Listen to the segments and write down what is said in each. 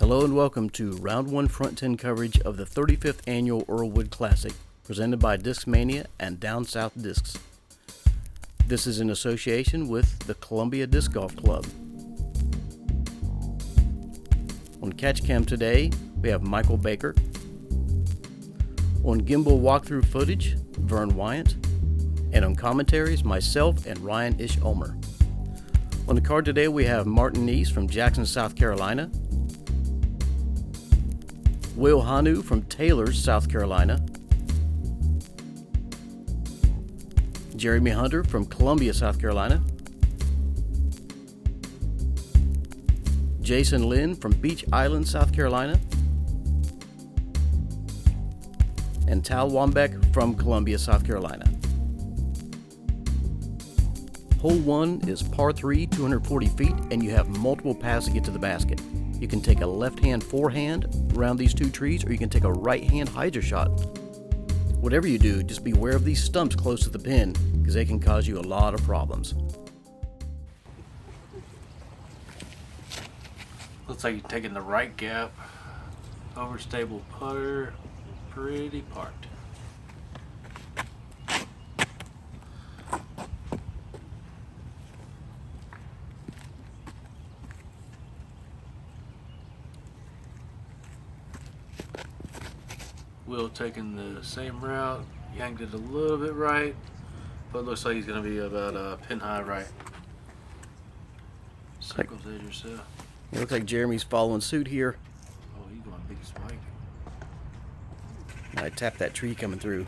Hello and welcome to Round 1 Front 10 coverage of the 35th Annual Earlewood Classic, presented by Discmania and Down South Discs. This is in association with the Columbia Disc Golf Club. On Catch Cam today, we have Michael Baker. On gimbal walkthrough footage, Vern Weygandt. And on commentaries, myself and Ryan Ulmer. On the card today, we have Kneece from Jackson, South Carolina. Hannu from Taylor, South Carolina. Jeremy Hunter from Columbia, South Carolina. Lynn from Beach Island, South Carolina. And Wambeke from Columbia, South Carolina. Hole 1 is par 3, 240 feet, and you have multiple paths to get to the basket. You can take a left-hand forehand around these two trees, or you can take a right-hand hyzer shot. Whatever you do, just beware of these stumps close to the pin, because they can cause you a lot of problems. Looks like you're taking the right gap, overstable putter, pretty parked. Will taking the same route, yanked it a little bit right, but it looks like he's going to be about a pin high right. Circles edge or so. It looks like Jeremy's following suit here. Oh, he's going big spike. I tapped that tree coming through.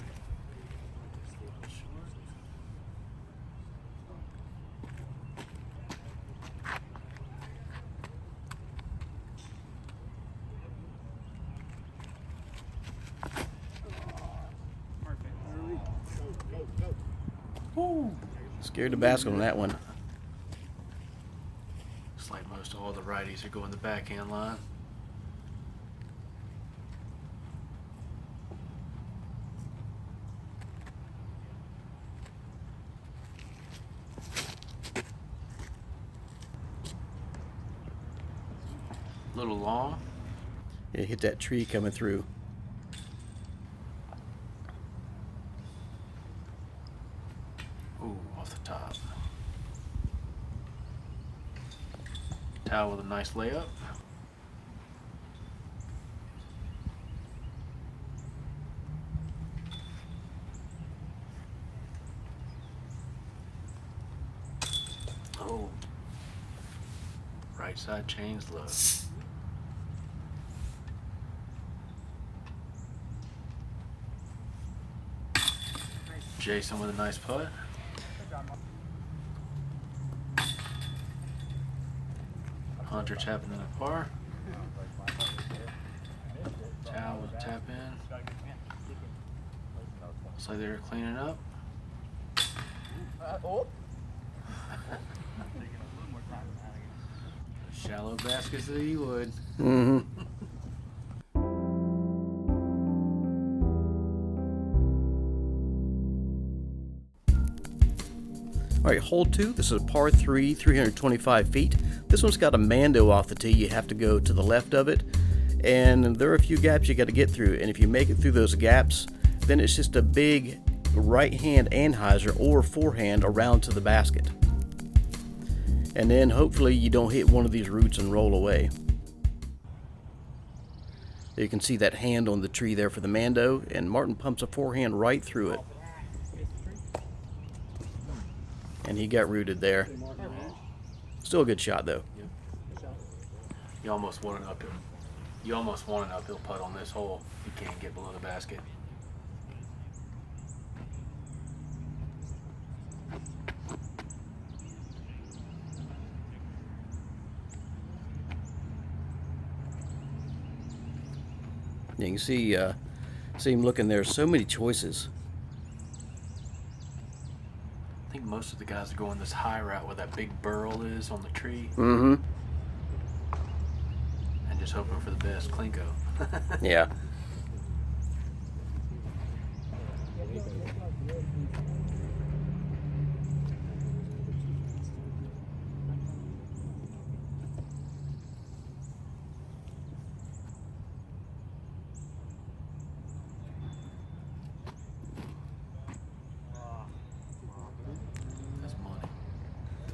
Woo. Scared the basket on that one. Looks like most all the righties are going the backhand line. A little long. Yeah, hit that tree coming through. Ooh, off the top. Towel with a nice layup. Oh. Right side chains low. Jason with a nice putt. Hunter tapping in the par. Towel with a tap in. Looks like they're cleaning up. Shallow baskets that you would. Mm-hmm. All right, hole 2, this is a par 3, 325 feet. This one's got a mando off the tee. You have to go to the left of it, and there are a few gaps you got to get through, and if you make it through those gaps, then it's just a big right hand anhyzer or forehand around to the basket. And then hopefully you don't hit one of these roots and roll away. You can see that hand on the tree there for the mando, and Martin pumps a forehand right through it. And he got rooted there. Still a good shot though. You almost want an uphill. You almost want an uphill putt on this hole. You can't get below the basket. You can see him looking there. So many choices. I think most of the guys are going this high route where that big burl is on the tree. Mm-hmm. And just hoping for the best. Klinko. Yeah.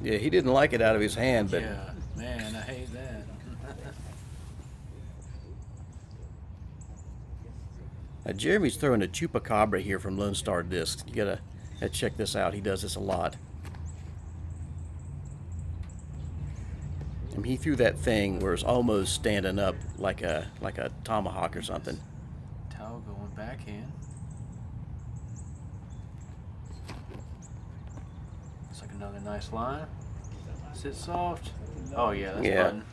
Yeah, he didn't like it out of his hand, but Yeah, man, I hate that. Jeremy's throwing a chupacabra here from Lone Star Discs. You gotta check this out. He does this a lot. And he threw that thing where it's almost standing up like a tomahawk or something. Towel going backhand. Looks like another nice line. Sit soft. Oh yeah, that's button.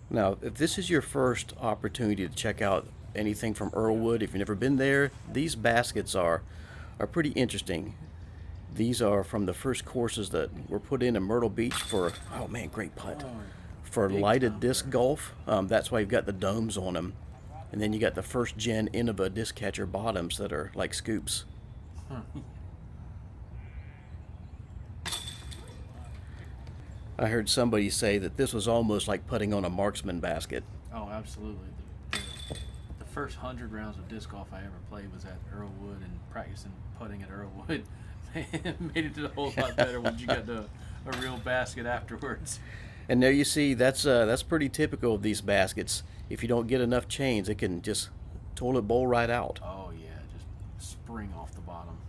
Now, if this is your first opportunity to check out anything from Earlewood, if you've never been there, these baskets are pretty interesting. These are from the first courses that were put in Myrtle Beach for, oh man, great putt, for lighted disc golf. That's why you've got the domes on them. And then you got the first gen Innova disc catcher bottoms that are like scoops. I heard somebody say that this was almost like putting on a marksman basket. Oh, absolutely. The first 100 rounds of disc golf I ever played was at Earlewood, and practicing putting at Earlewood made it a whole lot better when you got a real basket afterwards. And there you see, that's pretty typical of these baskets. If you don't get enough chains, it can just toilet bowl right out. Oh yeah, just spring off the bottom.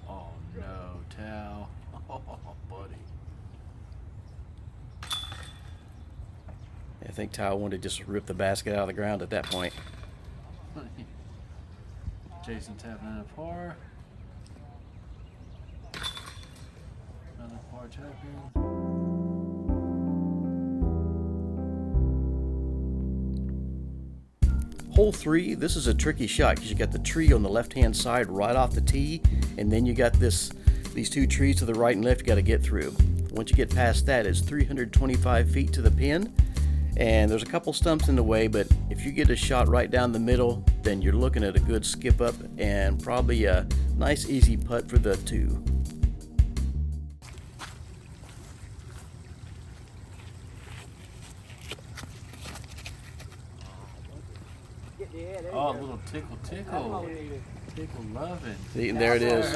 Oh no, towel. Oh, buddy. I think Tao wanted to just rip the basket out of the ground at that point. Jason tapping in a par. Another par tapping. Hole 3, this is a tricky shot because you got the tree on the left-hand side right off the tee, and then you got these two trees to the right and left you got to get through. Once you get past that, it's 325 feet to the pin, and there's a couple stumps in the way, but if you get a shot right down the middle, then you're looking at a good skip up and probably a nice easy putt for the 2. Oh, a little tickle. Tickle loving. See, and there it is.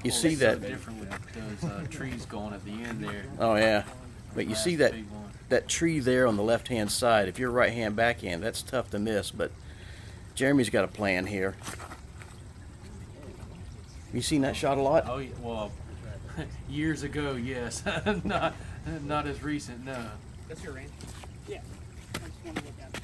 You see that? So different with those trees going at the end there. Oh yeah, but you see that tree there on the left-hand side. If you're right-hand backhand, that's tough to miss. But Jeremy's got a plan here. You seen that shot a lot? Oh yeah, well, years ago, yes. not as recent, no. That's your range? Yeah. I just want to look at it.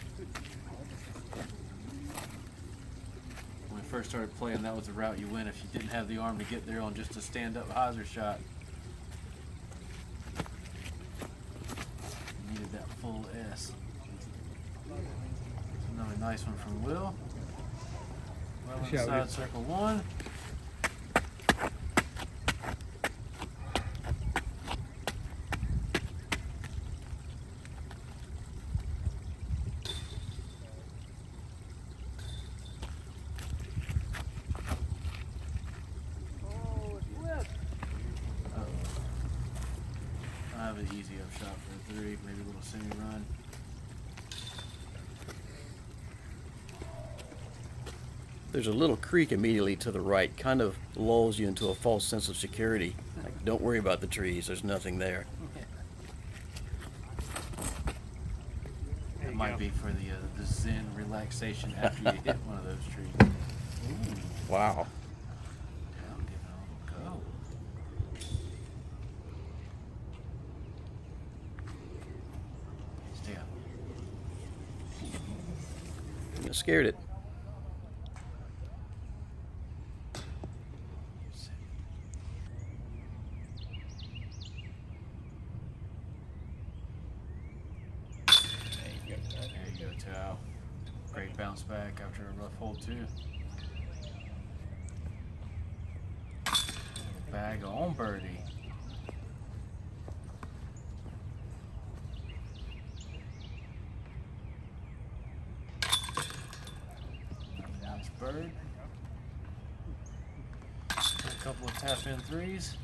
When we first started playing, that was the route you went if you didn't have the arm to get there on just a stand-up hyzer shot. You needed that full S. Another nice one from Will. Well inside circle 1. I have an easy up shot for a 3, maybe a little semi-run. There's a little creek immediately to the right, kind of lulls you into a false sense of security. Like, don't worry about the trees, there's nothing there. It might be for the zen relaxation after you hit one of those trees. Ooh. Wow. I'm giving it a little go. Stay up. I scared it. There you go, Tao. Great bounce back after a rough hole, too. Bag on birdie. Nice bird. A couple of tap in 3s.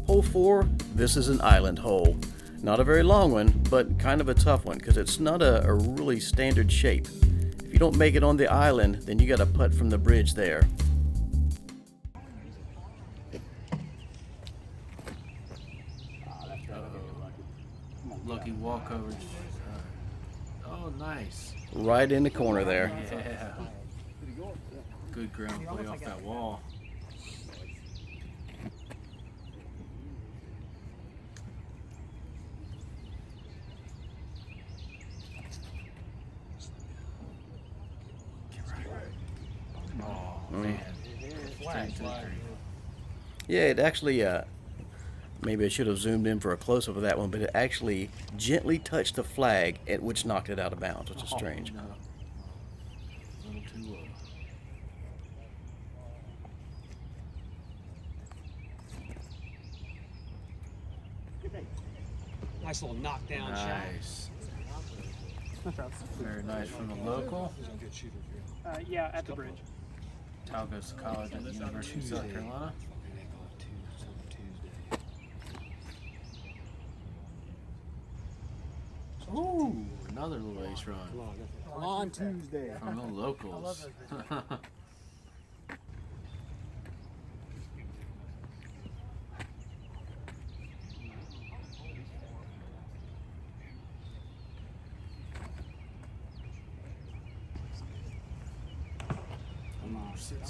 Hole 4, this is an island hole. Not a very long one, but kind of a tough one because it's not a really standard shape. If you don't make it on the island, then you got to putt from the bridge there. Lucky walkovers. Oh, nice. Right in the corner there. Yeah. Good ground play off that wall. Oh, man. Straight to the green. Yeah, it actually, maybe I should have zoomed in for a close-up of that one, but it actually gently touched the flag, which knocked it out of bounds, which is strange. No. A little too low. Nice little knockdown shot. Nice. Very nice from the local. Yeah, at the bridge. Tal goes to college at the University of South Carolina. Ooh, another little ace run On Tuesday. from the locals. Come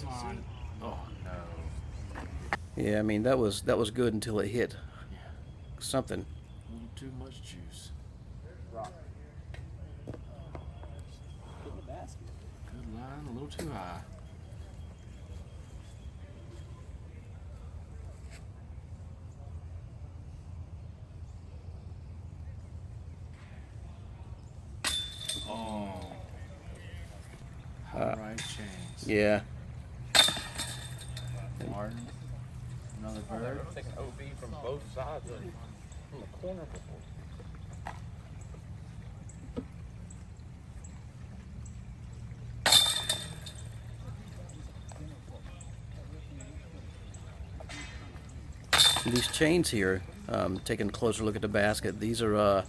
on. Oh no. Yeah, I mean, that was good until it hit something. A little too much juice. Good line, a little too high. Oh. High right chains. Yeah. Martin. Another bird. Taking OB from both sides from the corner before. These chains here, taking a closer look at the basket, these are,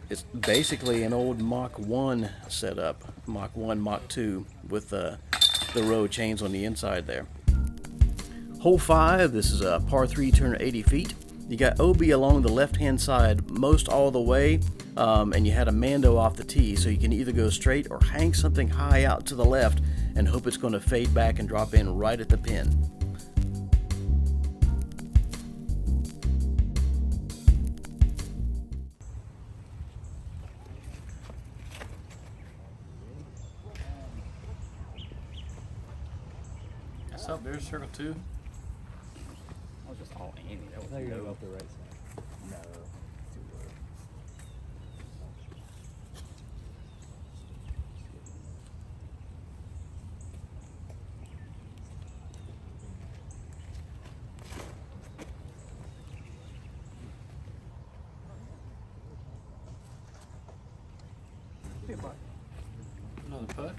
it's basically an old Mach 1 setup, Mach 1, Mach 2, with the row chains on the inside there. Hole 5, this is a par 3, 280 feet. You got OB along the left-hand side most all the way, and you had a Mando off the tee, so you can either go straight or hang something high out to the left and hope it's going to fade back and drop in right at the pin. What's up, there's circle 2. That was just all Andy. That was Now you gotta go up the right side. no. Another putt.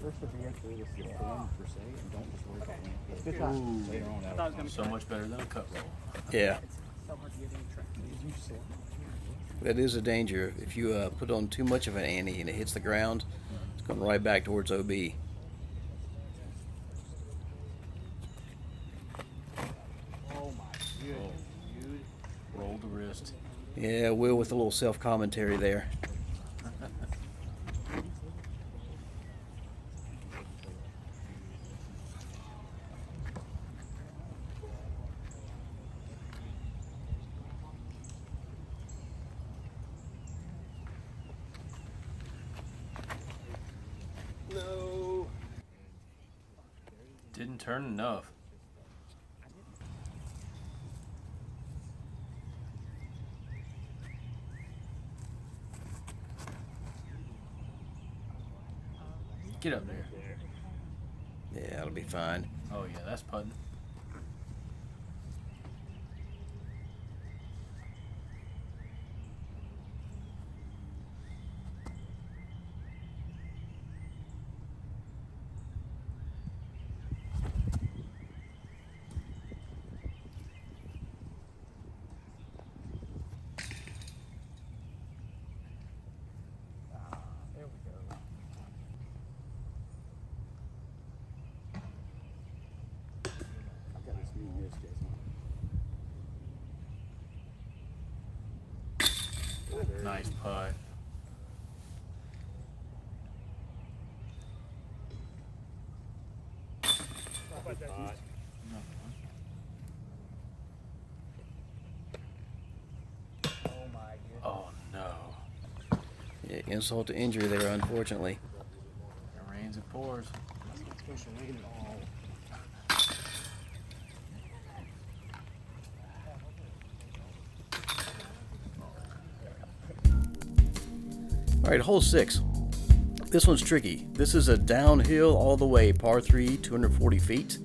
First to be actually with the form per se, and don't just work on it. It's good Ooh. later on I thought it was gonna So cut. much better than a cut roll. Yeah, So hard to get any track. that is a danger. If you put on too much of an ante and it hits the ground, it's going right back towards OB. Oh my goodness, dude. Roll the wrist. Yeah, Will with a little self-commentary there. No. Didn't turn enough. Get up there. Yeah, that'll be fine. Oh yeah, that's putting. Nice putt. Oh my goodness. Oh no. Yeah, insult to injury there, unfortunately. It rains, it pours. It's supposed to rain at all. All right, hole 6. This one's tricky. This is a downhill all the way, par 3, 240 feet.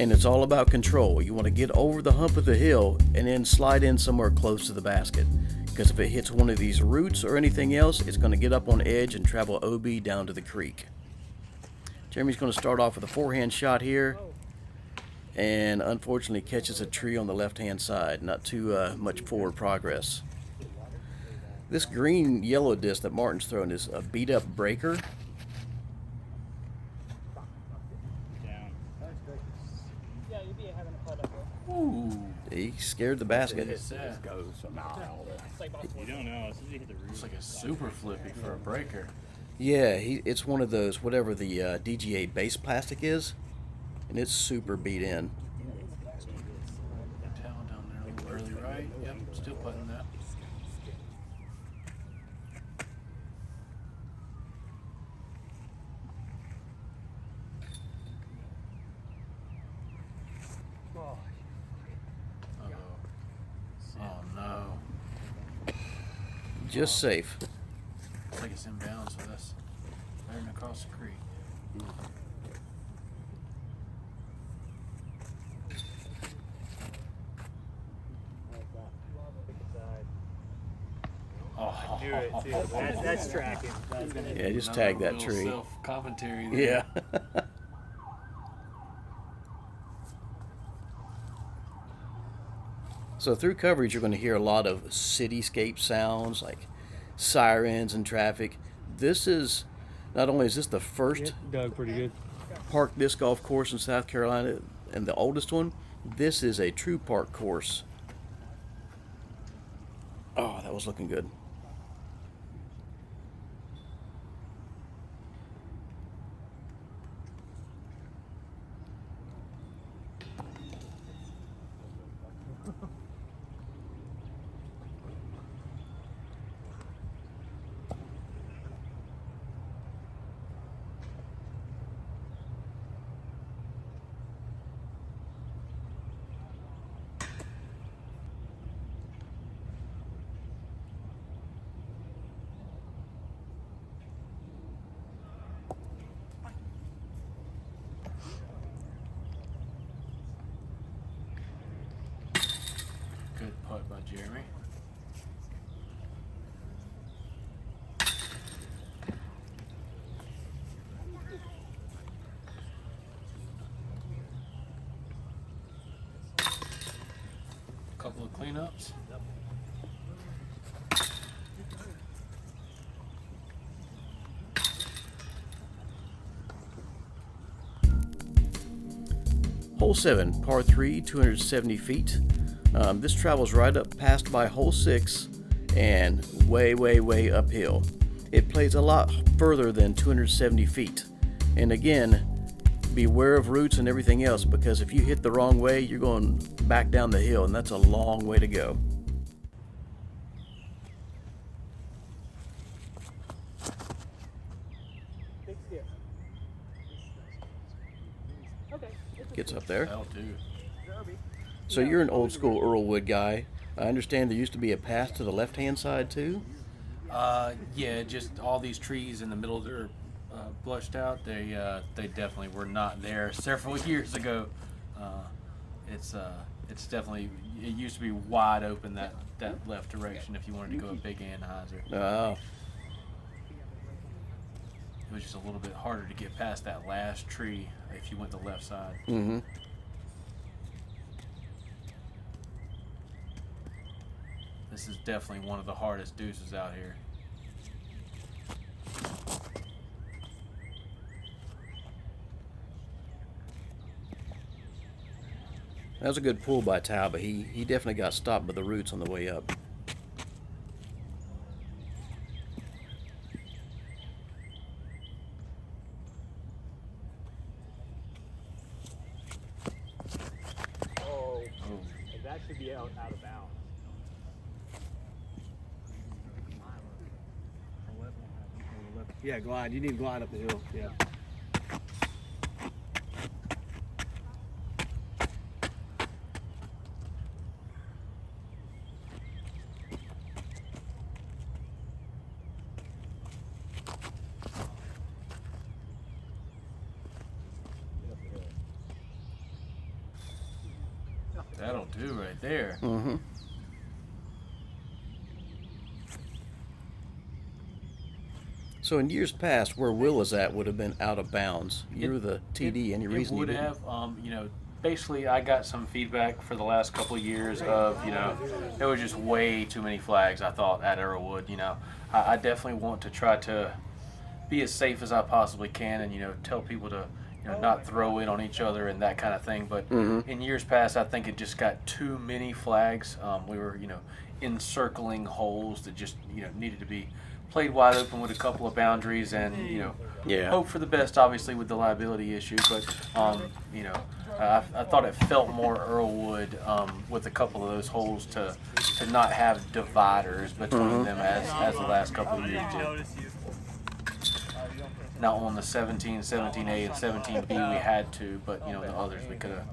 And it's all about control. You want to get over the hump of the hill and then slide in somewhere close to the basket. Because if it hits one of these roots or anything else, it's going to get up on edge and travel OB down to the creek. Jeremy's going to start off with a forehand shot here. And unfortunately catches a tree on the left-hand side. Not too much forward progress. This green yellow disc that Martin's throwing is a beat up breaker. Down. Yeah, you'd be having a putt up there. Ooh. He scared the basket. It's sad. Goes a mile. It's like about You don't know. As soon as you hit the roof. It's like a super flippy for a breaker. Yeah, it's one of those, whatever the DGA base plastic is, and it's super beat in. Tail down there a little early, right? Yep, still putting that. Oh, Uh-oh. Oh no. Just safe. It's like it's inbounds, so that's right across the creek. Oh, I knew it too. That's tracking. That's gonna Yeah, just another tag that little tree. Self-commentary there. Yeah. So through coverage, you're going to hear a lot of cityscape sounds like sirens and traffic. This is, not only is this the first Doug, pretty good. park disc golf course in South Carolina and the oldest one, this is a true park course. Oh, that was looking good. Good putt by Jeremy. Couple of cleanups. Hole 7, par 3, 270 feet. This travels right up past by hole 6 and way, way, way uphill. It plays a lot further than 270 feet. And again, beware of roots and everything else, because if you hit the wrong way, you're going back down the hill, and that's a long way to go. big stiff. Okay. Gets up there. That'll do. So you're an old school Earlewood guy. I understand there used to be a path to the left-hand side too? Yeah, just all these trees in the middle that are blushed out. They definitely were not there several years ago. It's definitely, it used to be wide open that left direction if you wanted to go a big Anheuser. Oh. It was just a little bit harder to get past that last tree if you went the left side. Mm-hmm. This is definitely one of the hardest deuces out here. That was a good pull by Tao, but he definitely got stopped by the roots on the way up. That should be out of bounds. Yeah, glide. You need to glide up the hill. Yeah. That'll do right there. Mm-hmm. So in years past, where Will is at would have been out of bounds. You're the TD, any reason it you would didn't? have, you know, basically I got some feedback for the last couple of years of, you know, there was just way too many flags, I thought, at Earlewood. You know, I definitely want to try to be as safe as I possibly can and, you know, tell people to, you know, not throw in on each other and that kind of thing. But in years past, I think it just got too many flags. We were, you know, encircling holes that just, you know, needed to be played wide open with a couple of boundaries and, you know, Yeah. hope for the best, obviously, with the liability issue. But, you know, I thought it felt more Earlewood with a couple of those holes to not have dividers between them as the last couple of years did. Now on the 17, 17A, and 17B we had to, but, you know, the others we could have,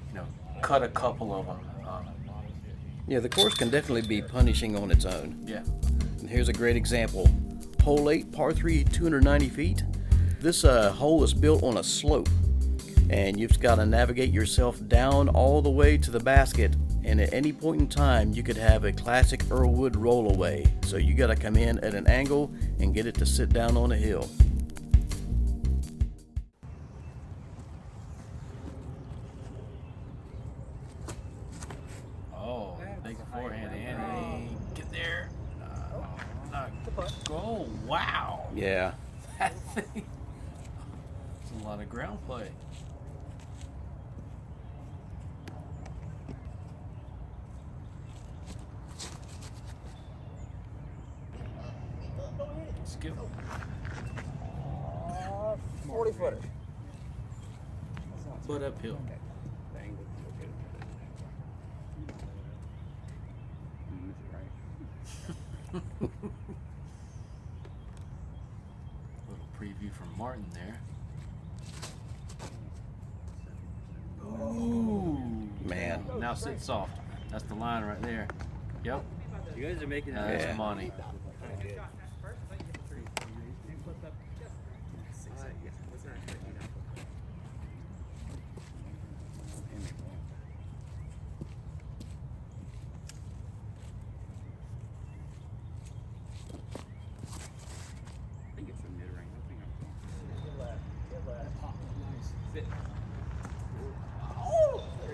you know, cut a couple of them. Yeah, the course can definitely be punishing on its own. Yeah. And here's a great example. Hole 8, par 3, 290 feet. This hole is built on a slope, and you've got to navigate yourself down all the way to the basket, and at any point in time you could have a classic Earlewood rollaway. So you got to come in at an angle and get it to sit down on a hill. Oh, big forehand, Annie. Get there. Go. Wow. Yeah. That thing. It's a lot of ground play. Skip. 40 footer. Foot uphill. Little preview from Martin there. Ooh. Man. Now sit soft. That's the line right there. Yep. You guys are making That's Yeah. money.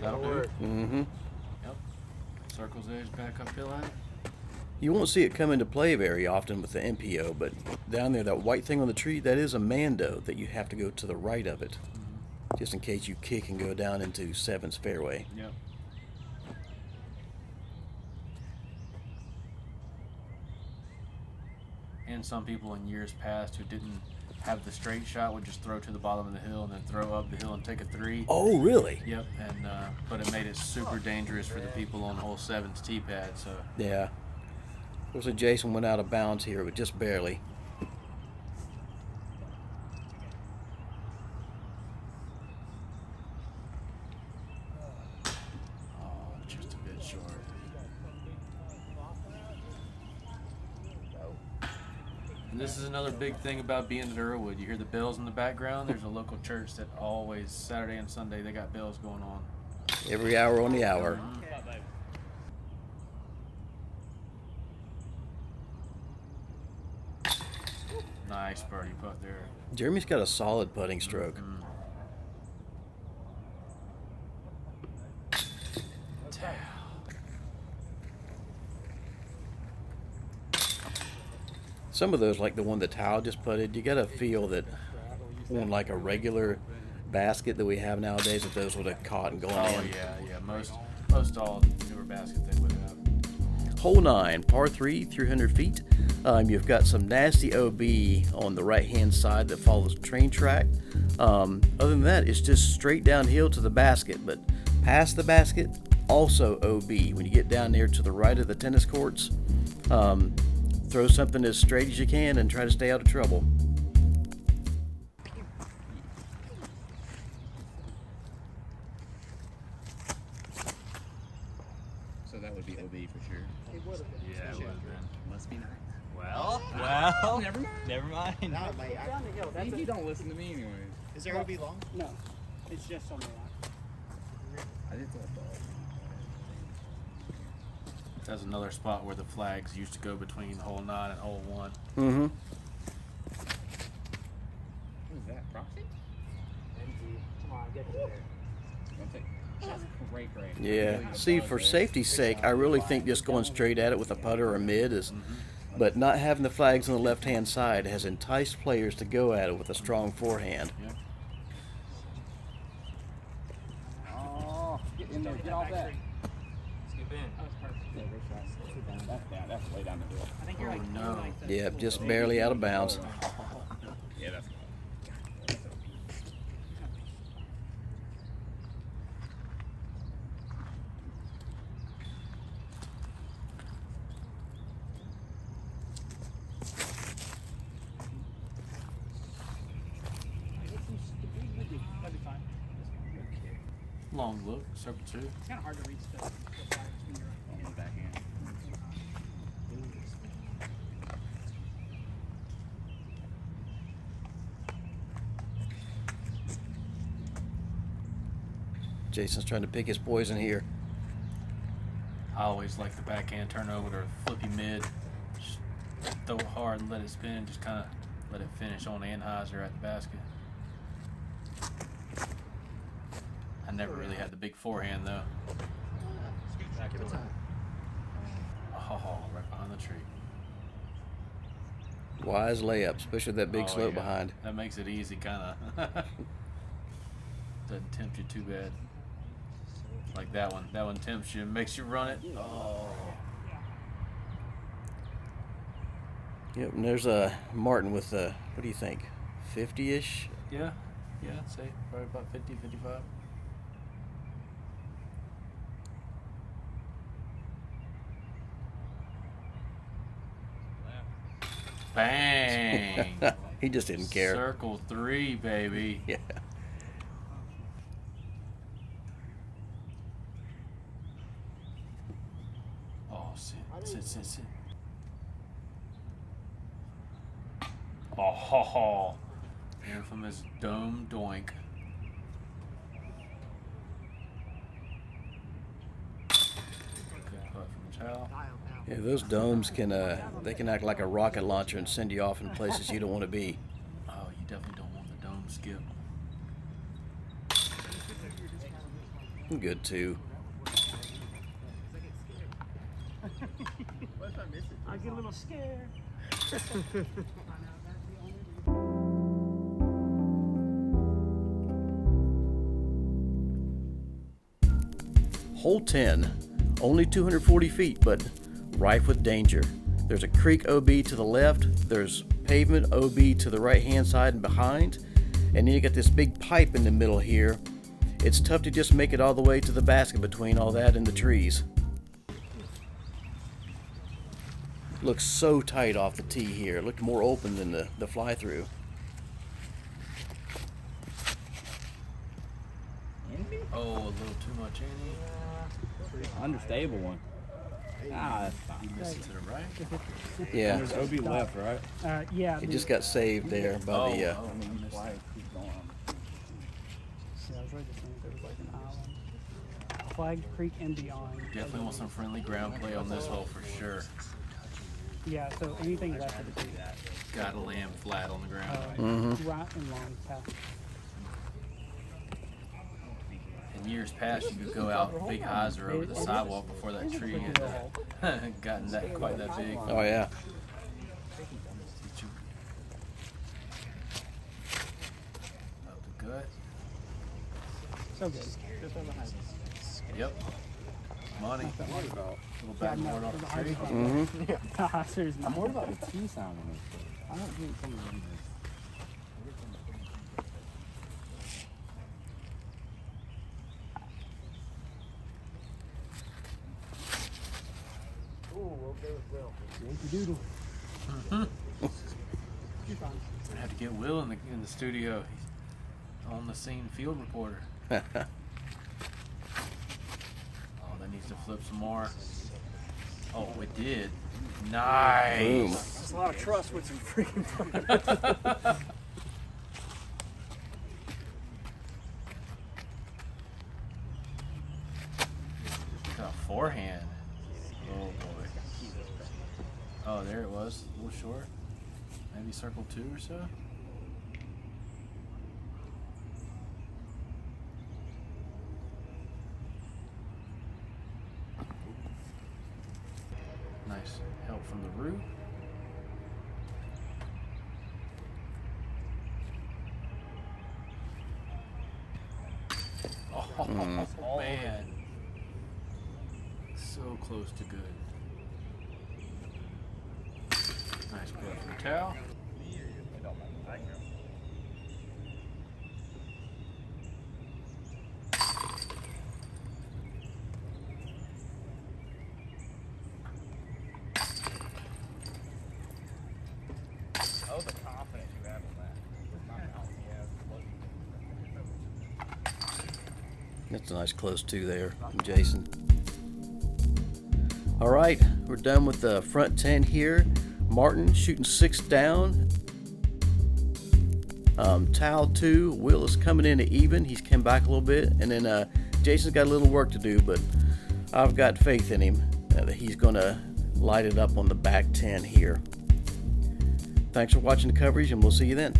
That'll do. Mm-hmm. Yep. Circles edge back uphill at it. You won't see it come into play very often with the MPO, but down there, that white thing on the tree, that is a Mando that you have to go to the right of it, just in case you kick and go down into 7's fairway. Yep. And some people in years past who didn't have the straight shot would just throw to the bottom of the hill and then throw up the hill and take a 3. Oh, really? Yep, and but it made it super dangerous for the people on hole 7's tee pad. So Yeah. Looks like Jason went out of bounds here, but just barely. oh, just a bit short. And this is another big thing about being at Earlewood. You hear the bells in the background. There's a local church that always Saturday and Sunday they got bells going on. Every hour on the hour. Nice birdie putt there. Jeremy's got a solid putting stroke. Some of those, like the one that Tao just putted, you gotta feel that on like a regular basket that we have nowadays, that those would have caught and gone Oh in. yeah. Most all newer baskets they would have. Hole 9, par 3, 300 feet. You've got some nasty OB on the right-hand side that follows the train track. Other than that, it's just straight downhill to the basket. But past the basket, also OB. When you get down there to the right of the tennis courts, throw something as straight as you can and try to stay out of trouble. So that would be OB for sure. It would have been. Yeah, it would have been. Must be nice. Well, never mind. Down the hill. That's You don't listen to me anyways. Is there OB long? No, it's just on the line. I did thought That's another spot where the flags used to go between hole 9 and hole 1. Mm-hmm. what is that? Proxy? Come on, get there. That's great. Yeah. See, for safety's sake, I really think just going straight at it with a putter or mid is. But not having the flags on the left-hand side has enticed players to go at it with a strong forehand. Yep. Oh, get in there. Get off that. Skip in. That was perfect. That's way down the hill. I think you're like, no. you're like the- Yep, just barely out of bounds. Yeah, that's That'd be fine. Long look, circle 2. It's kind of hard to reach the flags when you're on the back end. Jason's trying to pick his poison here. I always like the backhand turnover or flippy mid. Just throw it hard and let it spin. Just kind of let it finish on the Anheuser at the basket. I never really had the big forehand though. Oh, right behind the tree. Wise layup, especially that big Oh, slope yeah. behind. That makes it easy, kind of. Doesn't tempt you too bad. Like that one. That one tempts you and makes you run it. Oh. Yep, and there's a Martin with what do you think, 50-ish? Yeah. Yeah, I'd say probably about 50, 55. Bang! He just didn't care. Circle 3, baby. Yeah. Oh, sit. Oh, ho, ho. Infamous dome doink. Good putt from Chow. Yeah, those domes can they can act like a rocket launcher and send you off in places you don't want to be. Oh, you definitely don't want the dome skip. Good too. I get a little scared. Hole 10, only 240 feet, but rife with danger. There's a creek OB to the left, there's pavement OB to the right hand side and behind, and then you got this big pipe in the middle here. It's tough to just make it all the way to the basket between all that and the trees. Looks so tight off the tee here. It looked more open than the fly through. Oh, a little too much Annie. Understable one. Ah, that's fine. You missed it to the right. Yeah, There's OB left, right? Yeah. it just got saved there by Oh, the. oh, I missed it. Yeah, I was ready to think there was like an island. Flagged Creek and beyond. Definitely want some friendly ground play on this hole for sure. Yeah, so anything left of the tee. Gotta land flat on the ground. Right and long past. In years past, you could go out big hyzer over the sidewalk before that tree had gotten that quite that big. Oh yeah. Up the gut. So good. Yep. Money. Little backboard off the tree. Hyzer's I'm worried about the T sound on this. I don't think some of them Yankee Doodle. You're fine. I have to get Will in the studio. He's on the scene field reporter. Oh, that needs to flip some more. Oh, it did. Nice. Boom. That's a lot of trust with some freaking fun. Got a forehand. Oh boy. Oh, there it was. A little short. Maybe circle 2 or so. Nice help from the root. Oh, man. So close to good. Nice play from Tao. Oh, the confidence you have on that. With my mountain, That's a nice close 2 there from Jason. All right, we're done with the front 10 here. Martin shooting 6 down. Tao 2. Will is coming in at even. He's come back a little bit. And then Jason's got a little work to do, but I've got faith in him that he's going to light it up on the back 10 here. Thanks for watching the coverage, and we'll see you then.